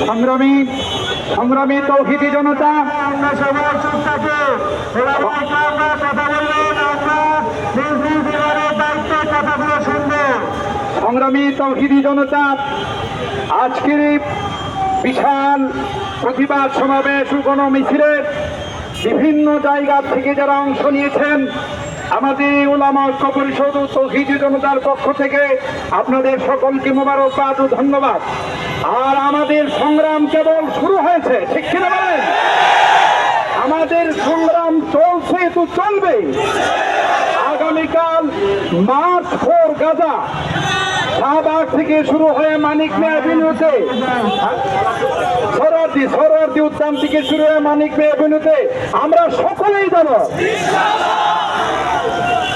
সংগ্রামী তৌহিদি জনতা, আমরা সবাই চুপ থাকি। আমরা কথা বলবেন, আমরা নিজ নিজ বিভাগের দায়িত্বে কথাগুলো শুনবো। সংগ্রামী তৌহিদি জনতা, আজকের এই বিশাল প্রতিবাদ সমাবেশ ও গণমিছিলের বিভিন্ন জায়গা থেকে যারা অংশ নিয়েছেন, আমাদের উলামা ঐক্য পরিষদ ও তৌহিদি জনতার পক্ষ থেকে আপনাদের সকলকে মোবারকবাদ ও ধন্যবাদ। আর আমাদের সংগ্রাম কেবল শুরু হয়েছে, ঠিক কিনা বলেন? আমাদের সংগ্রাম চলছে তো চলবে। আগামীকাল মার্চ 4 গাজা, শাহবাগ থেকে শুরু হয়ে মানিক মিয়া এভিনিউতে, সরোয়ার্দী উদ্যান থেকে শুরু হয়ে মানিক মিয়া এভিনিউতে আমরা সকলেই যাব।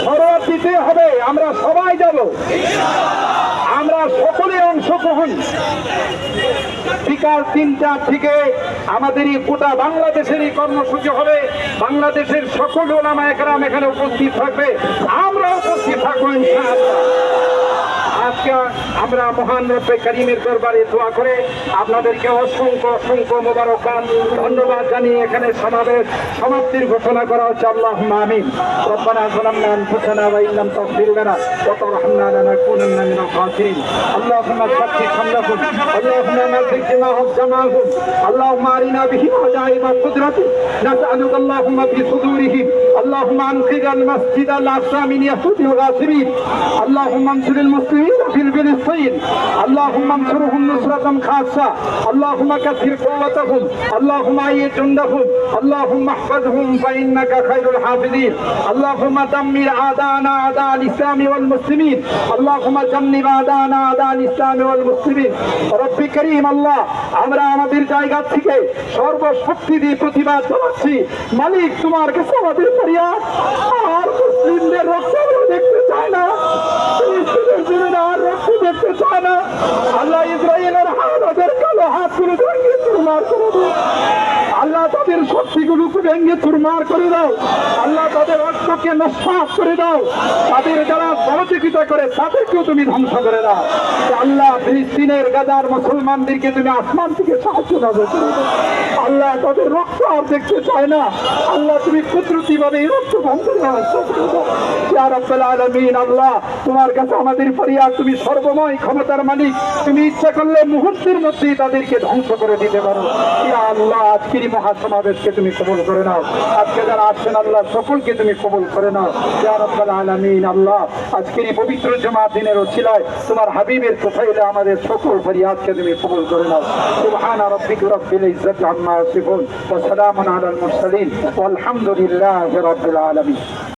সরোয়ার্দীতে হবে, আমরা সবাই যাব, আমরা সকলে অংশগ্রহণ। বিকাল 3টা থেকে আমাদের এই গোটা বাংলাদেশের এই কর্মসূচি হবে। বাংলাদেশের সকল ওলামায়ে কেরাম এখানে উপস্থিত থাকবে, আমরা উপস্থিত থাকবো ইনশাআল্লাহ। আজকে আমরা মহান রব্বে কারীমের দরবারে দোয়া করে আপনাদেরকে অসংখ্য অসংখ্য মোবারকবাদ ধন্যবাদ জানিয়ে এখানে সমাপ্তির ঘোষণা করা হচ্ছে। আল্লাহুম্মা আমিন। রব্বানা যালামনা আনফুসানা ওয়া ইল্লাম তাগফির লানা ওয়া তারহামনা লানাকুনান্না মিনাল খাসিরিন। আল্লাহুম্মা সাক্কি হামলাকুম, আল্লাহুম্মা নাজিক জিমাহুম জামালহুম, আল্লাহুম্মা আরিনা বিহিম আজাইবা কুদরাতিক, নাসআলুকা আল্লাহুম্মা ফি সুদুরিহিম, আল্লাহুম্মা আনকিদাল মাসজিদাল আকসা মিন ইয়াহুদিল গাসিবিন, আল্লাহুম্মা আনসুরিল মুসলিমিন في فلسطين، اللهم انصرهم نصرة خاصة، اللهم كثر قوتهم، اللهم أيد جندهم، اللهم احفظهم فإنك خير الحافظين، اللهم دمر أعداءنا أعداء الإسلام والمسلمين، اللهم جنب أعداءنا أعداء الإسلام والمسلمين। رب كريم আল্লাহ, আমরা আমাদের জায়গা থেকে সর্বশক্তি দিয়ে প্রতিবাদ জানাচ্ছি। মালিক, তোমার কাছে আমাদের ফরিয়াদ, আর মুসলিমদের রক্ত দেখতে চায় না, আর রক্ত দেখতে চায় না। আল্লাহ, ইসরায়েলের হাতের কালো হাতগুলো ভেঙে চুরমার করে দাও। আল্লাহ, তাদের শক্তিগুলোকে ভেঙে চুরমার করে দাও। আল্লাহ, তাদের রক্তকে নস্বাত করে দাও। তাদের যারা সহযোগিতা করে তাদেরকেও তুমি ধ্বংস করে দাও। আল্লাহ, ফিলিস্তিনের গাজার মুসলমানদেরকে তুমি আসমান থেকে সাহায্য নাজল করে দাও। আল্লাহ, তাদের রক্ত আর দেখতে চায় না। আল্লাহ, তুমি কুদরতি ভাবে এই রক্ত বন্ধ করে দাও। ইয়া রাব্বুল আলামিন, আল্লাহ, তোমার কাছে আমাদের ফরিয়াদ, তুমি সর্বময় ক্ষমতার মালিক, তুমি ইচ্ছা করলে মুহূর্তের মধ্যেই তাদেরকে ধ্বংস করে দিতে পারো। ইয়া আল্লাহ, আজকের মহাসমাবেশকে তুমি কবুল করে নাও। আজকে যারা আসছেন আল্লাহ, সকলকে তুমি কবুল করে নাও। ইয়া রাব্বুল আলামিন, আল্লাহ, আজকের এই পবিত্র জুমার দিনের ওসিলায় তোমার হাবিবের তোফাইলে আমাদের সকল ফরিয়াদকে তুমি কবুল করে নাও। সুবহানা রাব্বিকা রাব্বিল ইজ্জাতি আম্মা ইয়াসিফুন ওয়া সালামুন আলাল মুরসালিন ওয়াল হামদুলিল্লাহি রাব্বিল আলামিন।